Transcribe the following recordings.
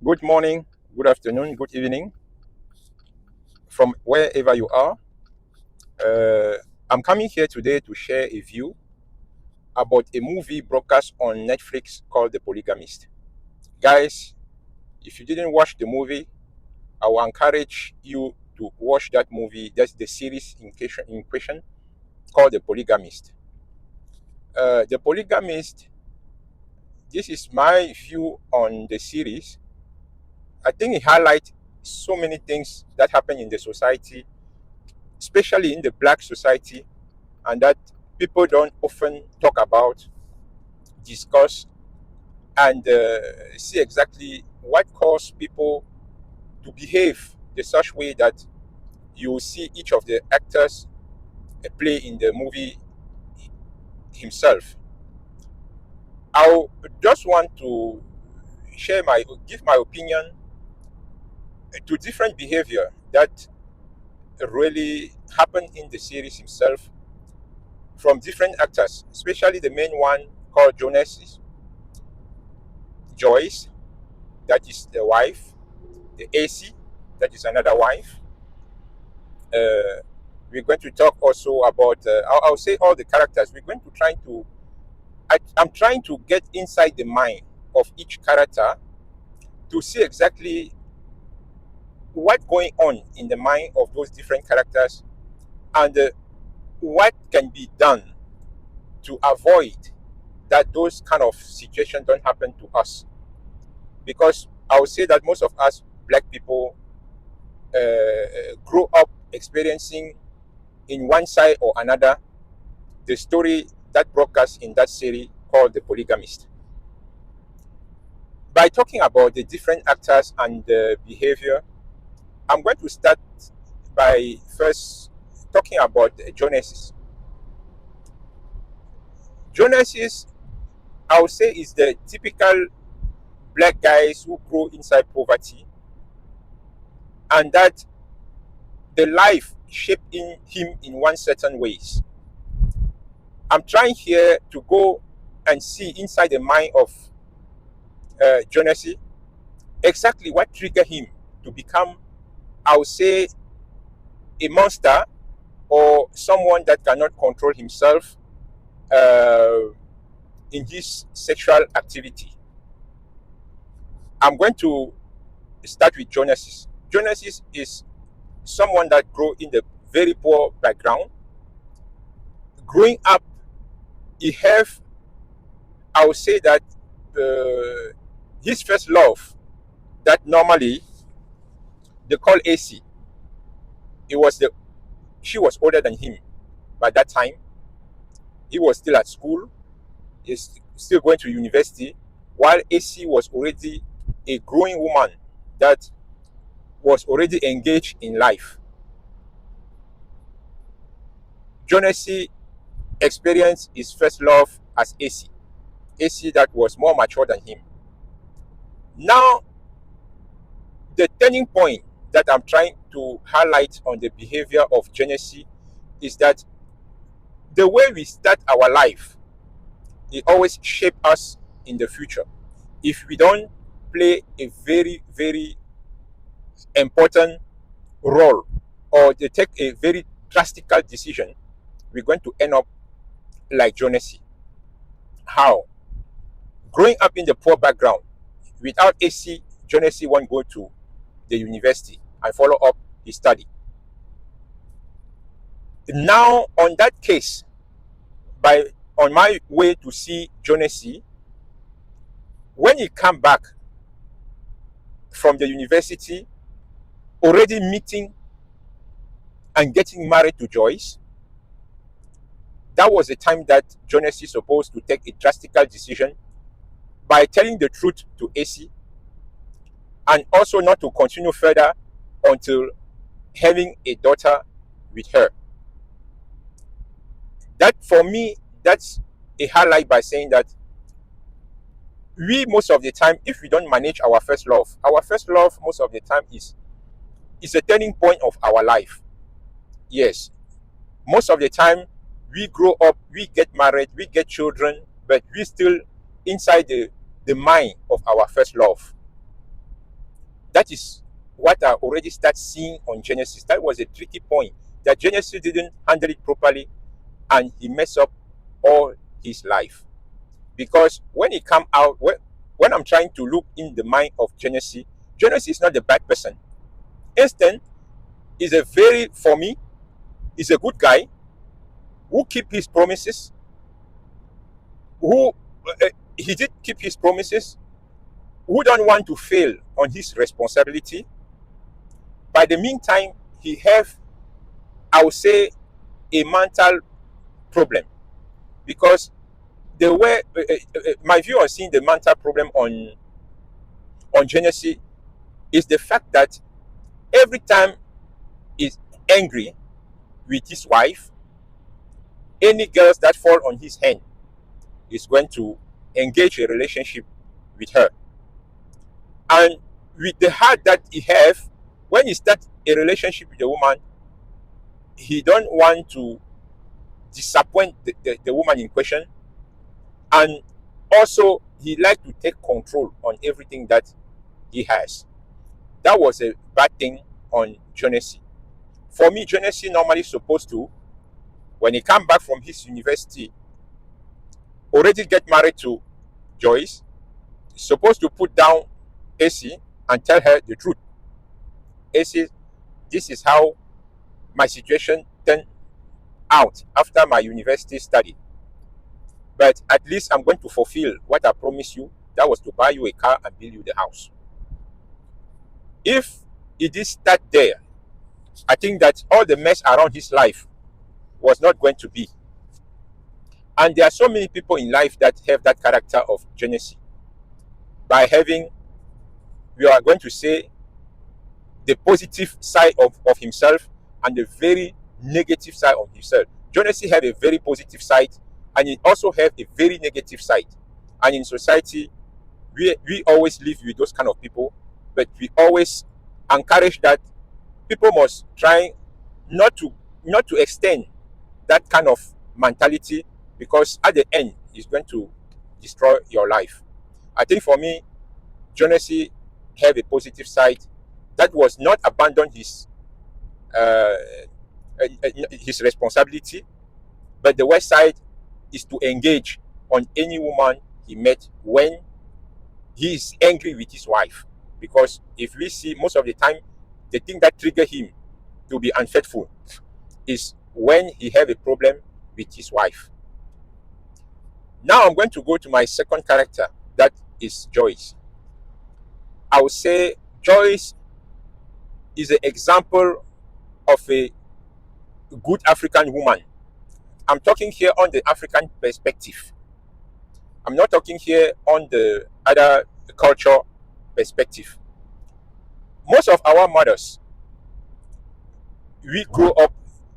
Good morning, good afternoon, good evening from wherever you are. Uh, I'm coming here today to share a view about a movie broadcast on Netflix called The Polygamist. Guys, if you didn't watch the movie, I will encourage you to watch that movie. That's the series in question called The Polygamist. The Polygamist, this is my view on the series. I think it highlights so many things that happen in the society, especially in the black society, and that people don't often talk about, discuss, and see exactly what caused people to behave the such way that you see each of the actors play in the movie himself. I just want to give my opinion to different behavior that really happened in the series himself from different actors, especially the main one called Jonas, Joyce, that is the wife, the AC, that is another wife. Uh, we're going to talk also about, I'll say all the characters. We're going to try to, I'm trying to get inside the mind of each character to see exactly what's going on in the mind of those different characters and what can be done to avoid that those kind of situations don't happen to us. Because I would say that most of us black people grow up experiencing in one side or another the story that broadcast in that series called The Polygamist. By talking about the different actors and the behavior, I'm going to start by first talking about Jonas. Jonas, I would say, is the typical black guys who grow inside poverty, and that the life shaped in him in one certain ways. I'm trying here to go and see inside the mind of Jonas exactly what triggered him to become, I would say, a monster or someone that cannot control himself uh, in his sexual activity. I'm going to start with Jonas. Jonas is someone that grew in the very poor background. Growing up, he have, I would say that uh, his first love that normally they call AC. It was the She was older than him by that time. He was still at school. He's still going to university, while AC was already a growing woman that was already engaged in life. Jonas experienced his first love as AC. AC that was more mature than him. Now, the turning point that I'm trying to highlight on the behavior of Genesis is that the way we start our life, it always shape us in the future. If we don't play a very, very important role or they take a very drastical decision, we're going to end up like Jonas. How? Growing up in the poor background, without AC, Jonas won't go to the university and follow up his study. Now, on that case, by on my way to see Jonas, when he come back from the university, already meeting and getting married to Joyce, that was the time that Jonas is supposed to take a drastical decision by telling the truth to AC and also not to continue further until having a daughter with her. That for me, that's a highlight by saying that we most of the time, if we don't manage our first love most of the time is a turning point of our life. Yes, most of the time we grow up, we get married, we get children, but we still inside the mind of our first love. That is what I already start seeing on Genesis. That was a tricky point, that Genesis didn't handle it properly, and he messed up all his life. Because when he come out, when I'm trying to look in the mind of Genesis, Genesis is not the bad person. Instead, is a very, for me, is a good guy who keep his promises, who he did keep his promises, who don't want to fail on his responsibility. By the meantime, he have, I would say, a mental problem, because the way my view on seeing the mental problem on Genesis is the fact that every time he's angry with his wife, any girls that fall on his hand is going to engage a relationship with her. And with the heart that he have, when he start a relationship with a woman, he don't want to disappoint the woman in question. And also, he like to take control on everything that he has. That was a bad thing on Jonas. For me, Jonas normally supposed to, when he come back from his university, already get married to Joyce, supposed to put down AC and tell her the truth. AC, this is how my situation turned out after my university study. But at least I'm going to fulfill what I promised you. That was to buy you a car and build you the house. If he did start there, I think that all the mess around his life was not going to be. And there are so many people in life that have that character of Genesis. By having, we are going to say, the positive side of himself and the very negative side of himself. Jonas have a very positive side, and he also have a very negative side. And in society, we always live with those kind of people, but we always encourage that people must try not to extend that kind of mentality, because at the end it's going to destroy your life. I think for me, Jonas have a positive side, that was not abandon uh, his responsibility, but the west side is to engage on any woman he met when he is angry with his wife. Because if we see, most of the time, the thing that trigger him to be unfaithful is when he have a problem with his wife. Now I'm going to go to my second character, that is Joyce. I would say Joyce is an example of a good African woman. I'm talking here on the African perspective. I'm not talking here on the other culture perspective. Most of our mothers, we grew up,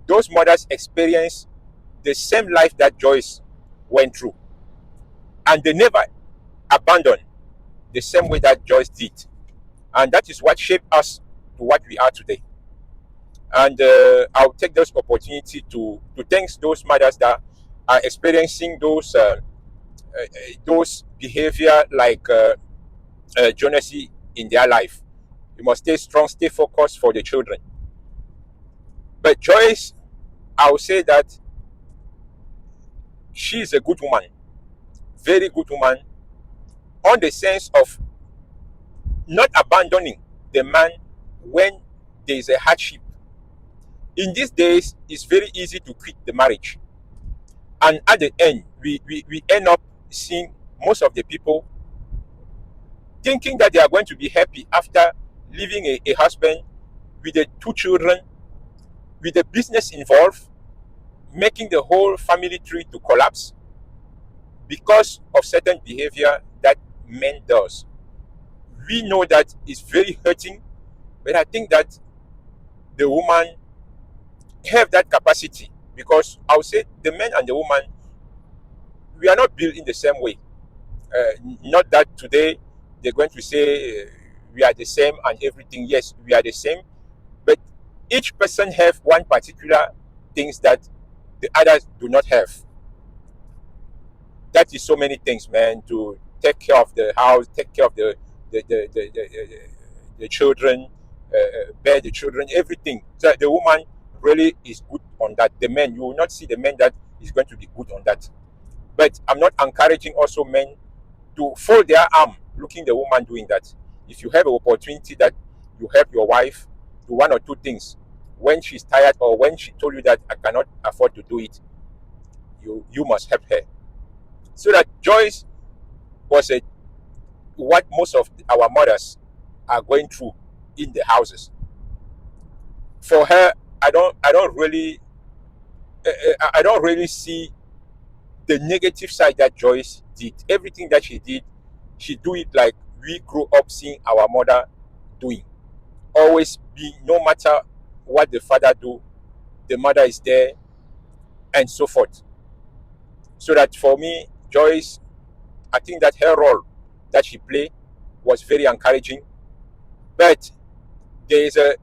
those mothers experience the same life that Joyce went through. And they never abandoned the same way that Joyce did. And that is what shaped us to what we are today. And I'll take this opportunity to thank those mothers that are experiencing those behavior like Jonas in their life. You must stay strong, stay focused for the children. But Joyce, I would say that she is a good woman, very good woman, on the sense of not abandoning the man when there is a hardship. In these days, it's very easy to quit the marriage. And at the end, we end up seeing most of the people thinking that they are going to be happy after leaving a husband with the two children, with the business involved, making the whole family tree to collapse because of certain behavior that men does. We know that it's very hurting, but I think that the woman have that capacity, because I would say the man and the woman, we are not built in the same way. Not that today they're going to say we are the same and everything. Yes, we are the same, but each person have one particular things that the others do not have. That is so many things, man. To take care of the house, take care of the children, bear the children, everything. So the woman really is good on that. The men, you will not see the men that is going to be good on that. But I'm not encouraging also men to fold their arm looking the woman doing that. If you have an opportunity that you help your wife do one or two things, when she's tired or when she told you that I cannot afford to do it, you must help her. So that Joyce was what most of our mothers are going through in the houses. For her, I don't really see the negative side that Joyce did. Everything that she do it like we grew up seeing our mother doing. Always be, no matter what the father do, the mother is there, and so forth. So that for me, Joyce, I think that her role that she played was very encouraging. But there is a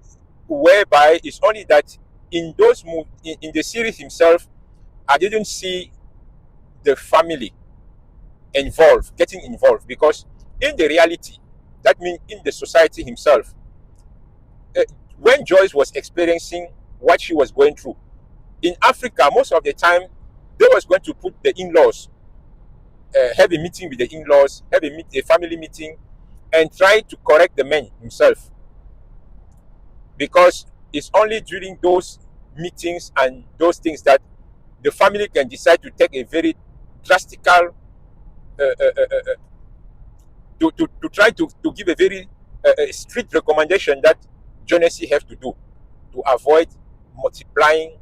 whereby it's only that in those in the series himself, I didn't see the family getting involved, because in the reality, that means in the society himself, uh, when Joyce was experiencing what she was going through in Africa, most of the time they was going to put the in-laws, have a meeting with the in-laws, have a family meeting, and try to correct the man himself, because it's only during those meetings and those things that the family can decide to take a very drastical to try to give a very strict recommendation that Jonas have to do to avoid multiplying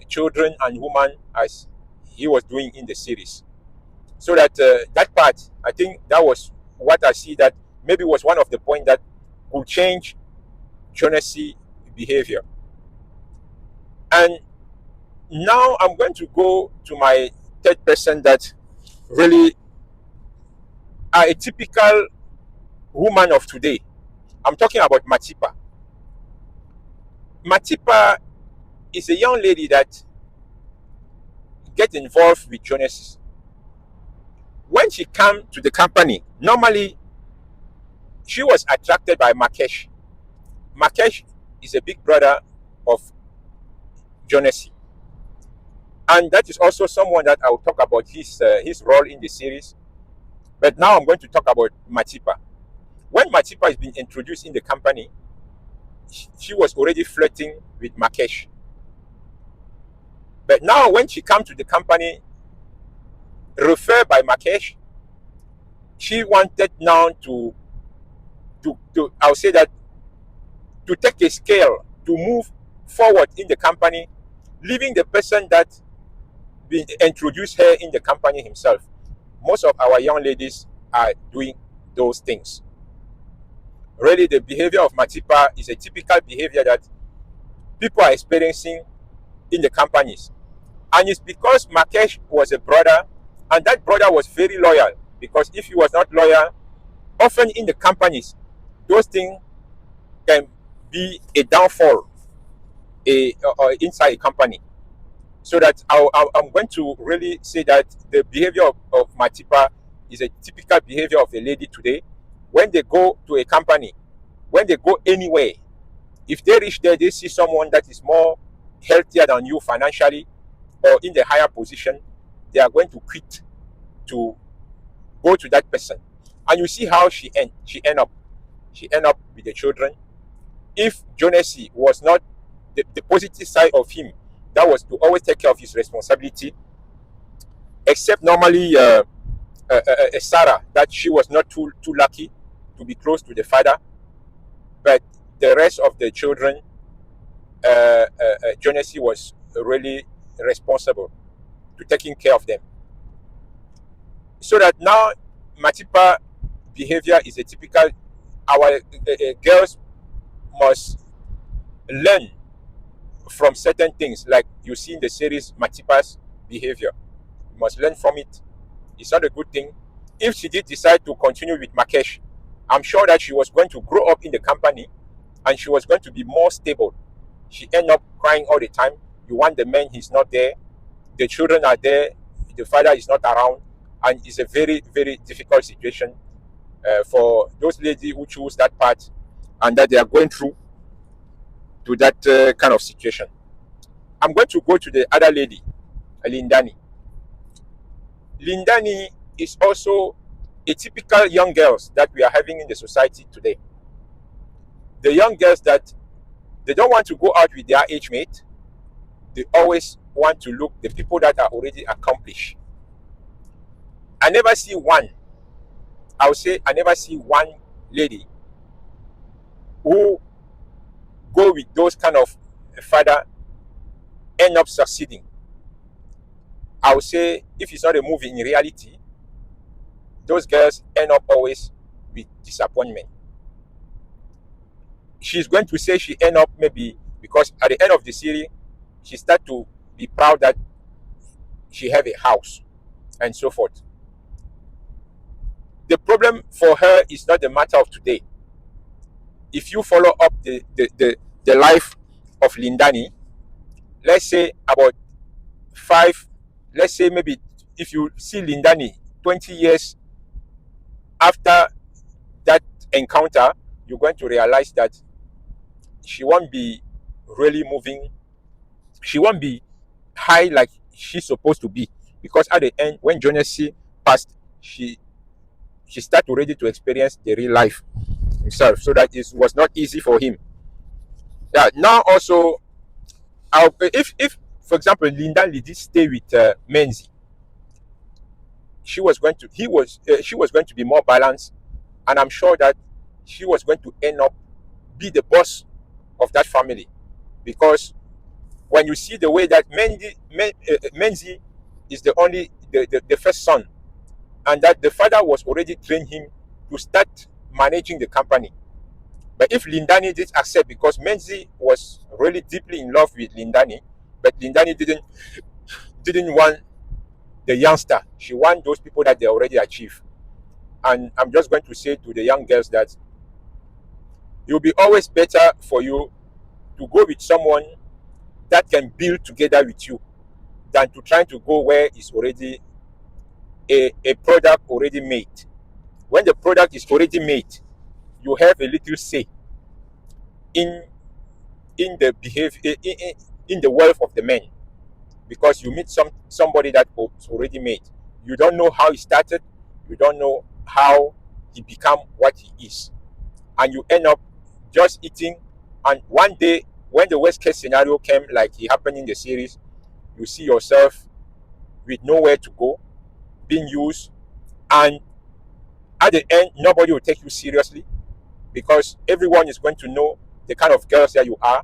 children and women as he was doing in the series. So that that part, I think that was what I see that maybe was one of the points that could change Jonas' behavior. And now I'm going to go to my third person that really are a typical woman of today. I'm talking about Matipa. Matipa is a young lady that gets involved with Jonas. When she came to the company, normally she was attracted by Maresh. Maresh is a big brother of Jonas, and that is also someone that I will talk about his role in the series. But now I'm going to talk about Matipa. When Matipa has been introduced in the company, she was already flirting with Maresh. But now when she comes to the company, referred by Maresh, she wanted now to I'll say that to take a scale, to move forward in the company, leaving the person that introduced her in the company himself. Most of our young ladies are doing those things. Really, the behavior of Matipa is a typical behavior that people are experiencing in the companies. And it's because Maresh was a brother, and that brother was very loyal. Because if he was not loyal, often in the companies, those things can be a downfall inside a company. So that I'm going to really say that the behavior of Matipa is a typical behavior of a lady today. When they go to a company, when they go anywhere, if they reach there, they see someone that is more healthier than you financially or in the higher position, they are going to quit to go to that person. And you see how she end up with the children. If Jonas was not the positive side of him, that was to always take care of his responsibility, except normally Sarah, that she was not too lucky to be close to the father, but the rest of the children, Jonas was really responsible to taking care of them. So that now Matipa behavior is a typical, our girls must learn from certain things, like you see in the series Matipa's behavior. You must learn from it. It's not a good thing. If she did decide to continue with Maresh, I'm sure that she was going to grow up in the company and she was going to be more stable. She ended up crying all the time. You want the man, he's not there. The children are there. The father is not around. And it's a very, very difficult situation for those ladies who choose that path. and that they are going through to that kind of situation. I'm going to go to the other lady, Lindani. Lindani is also a typical young girls that we are having in the society today. The young girls that they don't want to go out with their age mate. They always want to look the people that are already accomplished. I never see one. I would say I never see one lady who go with those kind of father end up succeeding. I would say if it's not a movie in reality, those girls end up always with disappointment. She's going to say she end up maybe because at the end of the series, she start to be proud that she have a house and so forth. The problem for her is not the matter of today. If you follow up the life of Lindani, let's say about five, let's say maybe if you see Lindani 20 years after that encounter, you're going to realize that she won't be really moving. She won't be high like she's supposed to be. Because at the end, when Jonas passed, she started already to experience the real life himself. So that it was not easy for him. Yeah. Now also, if for example Lindani did stay with Mensy, she was going to be more balanced, and I'm sure that she was going to end up be the boss of that family, because when you see the way that Mensy is the first son, and that the father was already trained him to start managing the company. But if Lindani did accept, because Mensy was really deeply in love with Lindani, but Lindani didn't want the youngster. She want those people that they already achieved. And I'm just going to say to the young girls that it will be always better for you to go with someone that can build together with you than to try to go where it's already a product already made. When the product is already made, you have a little say in the behavior, in the wealth of the man, because you meet somebody that was already made. You don't know how he started, you don't know how he become what he is, and you end up just eating. And one day, when the worst case scenario came, like it happened in the series, you see yourself with nowhere to go, being used, and at the end, nobody will take you seriously, because everyone is going to know the kind of girls that you are.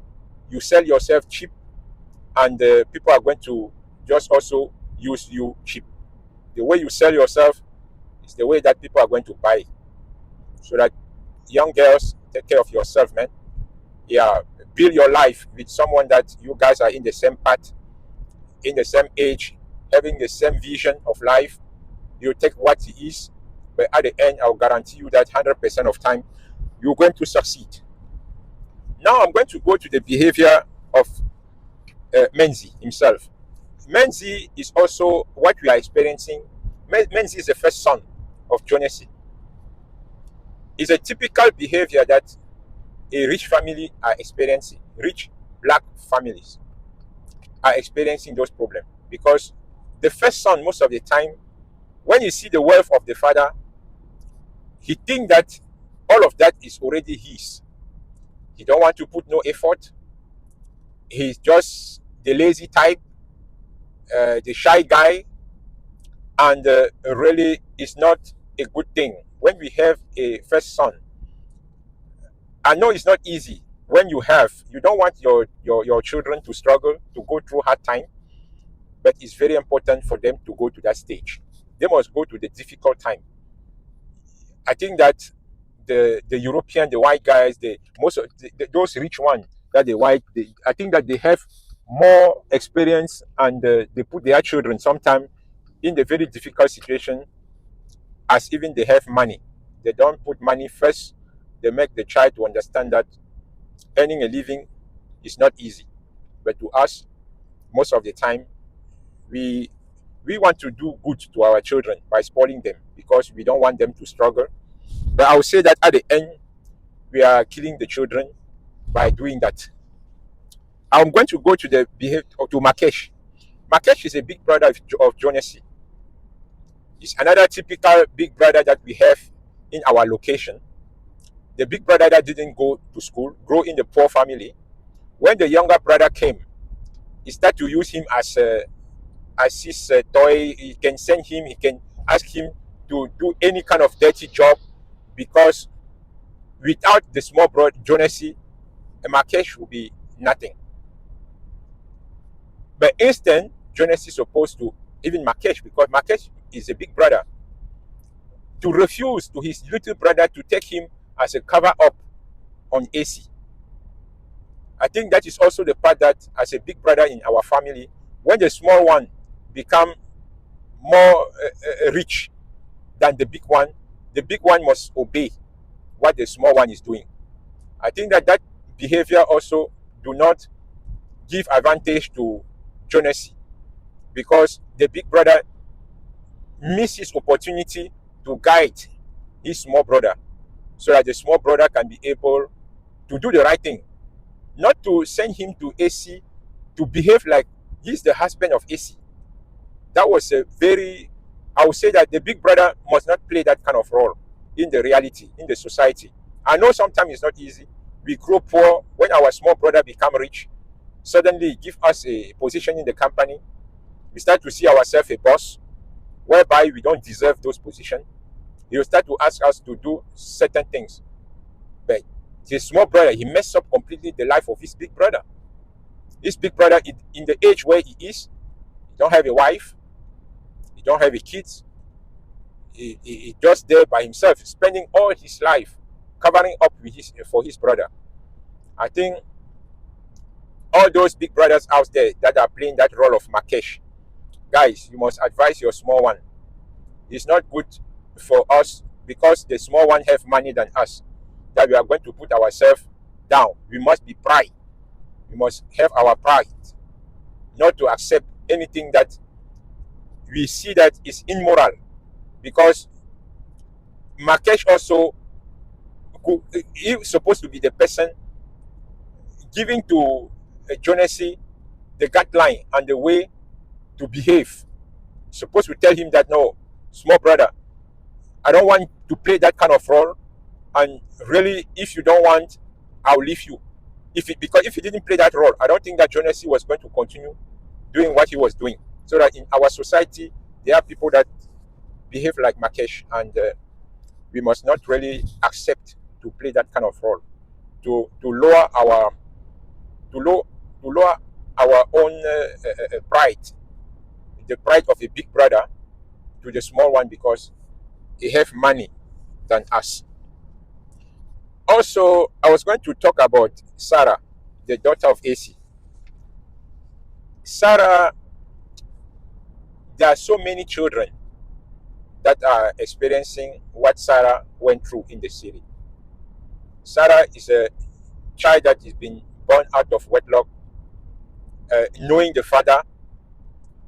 You sell yourself cheap, and people are going to just also use you cheap. The way you sell yourself is the way that people are going to buy. So that young girls, take care of yourself, man. Yeah, build your life with someone that you guys are in the same path, in the same age, having the same vision of life. You take what he is, but at the end, I'll guarantee you that 100% of time, you're going to succeed. Now I'm going to go to the behavior of Mensy himself. Mensy is also what we are experiencing. Mensy is the first son of Jonas. It's a typical behavior that a rich family are experiencing. Rich black families are experiencing those problems, because the first son, most of the time, when you see the wealth of the father, he think that all of that is already his. He don't want to put no effort. He's just the lazy type, the shy guy, and really it's not a good thing. When we have a first son, I know it's not easy. When you don't want your children to struggle, to go through hard time, but it's very important for them to go to that stage. They must go to the difficult time. I think that the European, the white guys, those rich ones that the white, I think that they have more experience, and they put their children sometimes in the very difficult situation, as even they have money. They don't put money first. They make the child to understand that earning a living is not easy. But to us, most of the time, we want to do good to our children by spoiling them, because we don't want them to struggle. But I would say that at the end, we are killing the children by doing that. I'm going to go to the behavior to Makesh. Makesh is a big brother of Jonas. He's another typical big brother that we have in our location. The big brother that didn't go to school, grow in the poor family. When the younger brother came, he started to use him as his toy. He can send him, he can ask him to do any kind of dirty job, because without the small brother Jonasi, Makesh will be nothing. But instead, Jonas is supposed to, even Makesh, because Makesh is a big brother, to refuse to his little brother to take him as a cover up on AC. I think that is also the part that, as a big brother in our family, when the small one become more rich than the big one must obey what the small one is doing. I think that that behavior also do not give advantage to Jonas, because the big brother misses opportunity to guide his small brother, so that the small brother can be able to do the right thing, not to send him to AC to behave like he's the husband of AC. That was a very, I would say that the big brother must not play that kind of role in the reality, in the society. I know sometimes it's not easy. We grow poor. When our small brother become rich, suddenly give us a position in the company. We start to see ourselves a boss, whereby we don't deserve those positions. He will start to ask us to do certain things. But his small brother, he messed up completely the life of his big brother. His big brother, in the age where he is, he don't have a wife, he don't have a kids. He just there by himself, spending all his life covering up with for his brother. I think all those big brothers out there that are playing that role of Makesh, guys, you must advise your small one. It's not good for us, because the small one have money than us, that we are going to put ourselves down. We must be pride. We must have our pride, not to accept anything that we see that is immoral, because Makesh also is supposed to be the person giving to Jonasi the guideline and the way to behave. Supposed to tell him that, no, small brother, I don't want to play that kind of role, and really, if you don't want, I'll leave you. Because if he didn't play that role, I don't think that Jonasi was going to continue doing what he was doing. So that in our society, there are people that behave like Makesh, and we must not really accept to play that kind of role, to lower our to low to lower our own pride, the pride of a big brother, to the small one, because he have money than us. Also, I was going to talk about Sarah, the daughter of AC. Sarah, there are so many children that are experiencing what Sarah went through in the city. Sarah is a child that is being born out of wedlock, knowing the father,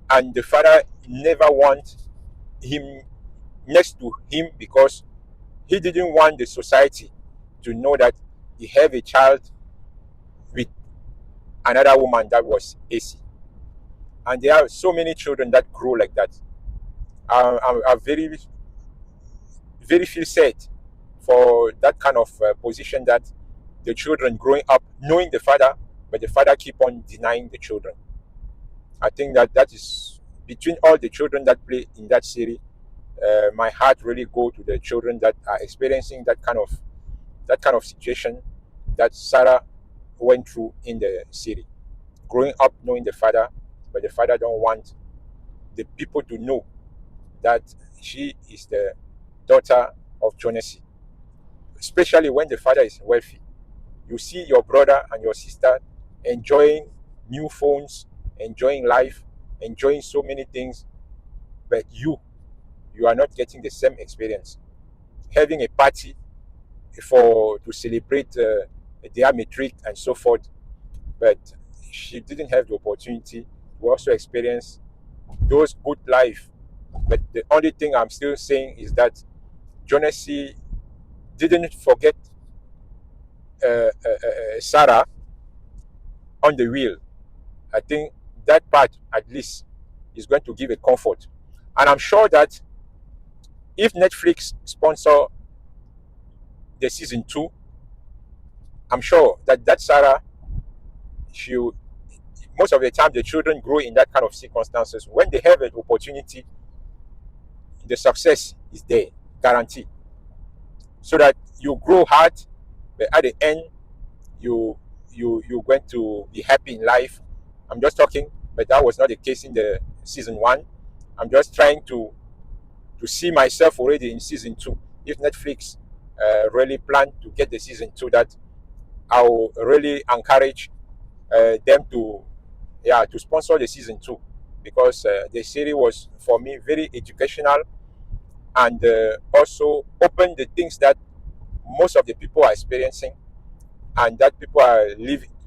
and the father never wants him next to him, because he didn't want the society to know that he have a child with another woman that was AC. And there are so many children that grow like that. I very, very feel sad for that kind of position, that the children growing up knowing the father, but the father keep on denying the children. I think that that is, between all the children that play in that series, my heart really go to the children that are experiencing that kind of situation that Sarah went through in the city, growing up knowing the father, but the father don't want the people to know that she is the daughter of Jonas, especially when the father is wealthy. You see your brother and your sister enjoying new phones, enjoying life, enjoying so many things, but you are not getting the same experience. Having a party to celebrate their matric and so forth, but she didn't have the opportunity to also experience those good life. But the only thing I'm still saying is that Jonas didn't forget Sarah on the wheel. I think that part at least is going to give a comfort. And I'm sure that if Netflix sponsor the season 2, I'm sure that Sarah, she, most of the time the children grow in that kind of circumstances. When they have an opportunity, the success is there, guaranteed. So that you grow hard, but at the end, you're going to be happy in life. I'm just talking, but that was not the case in the season 1. I'm just trying to see myself already in season 2. If Netflix really plan to get the season 2, that I'll really encourage them to sponsor the season 2, because the series was for me very educational, and also open the things that most of the people are experiencing, and that people are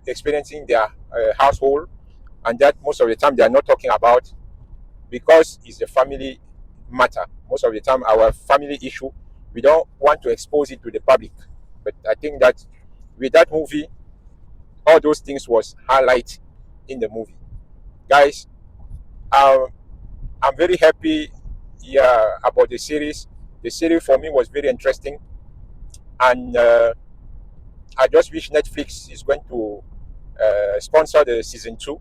experiencing their household, and that most of the time they are not talking about, because it's a family matter. Most of the time our family issue, we don't want to expose it to the public. But I think that with that movie, all those things was highlight in the movie. Guys, um, I'm very happy, yeah, about the series. The series for me was very interesting, and I just wish Netflix is going to sponsor the season 2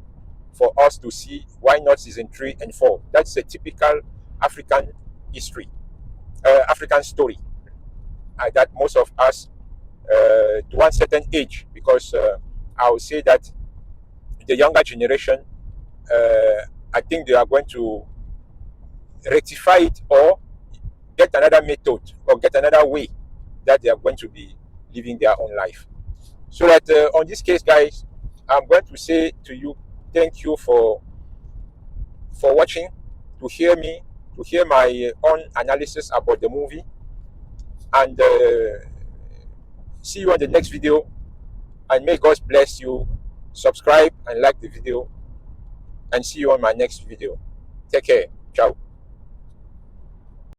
for us to see. Why not season 3 and 4? That's a typical African history, African story, that most of us to one certain age, because I would say that the younger generation, I think they are going to rectify it, or get another method, or get another way that they are going to be living their own life. So that on this case, guys, I'm going to say to you, thank you for watching, to hear me, to hear my own analysis about the movie, and see you on the next video. And may God bless you. Subscribe and like the video, and see you on my next video. Take care. Ciao.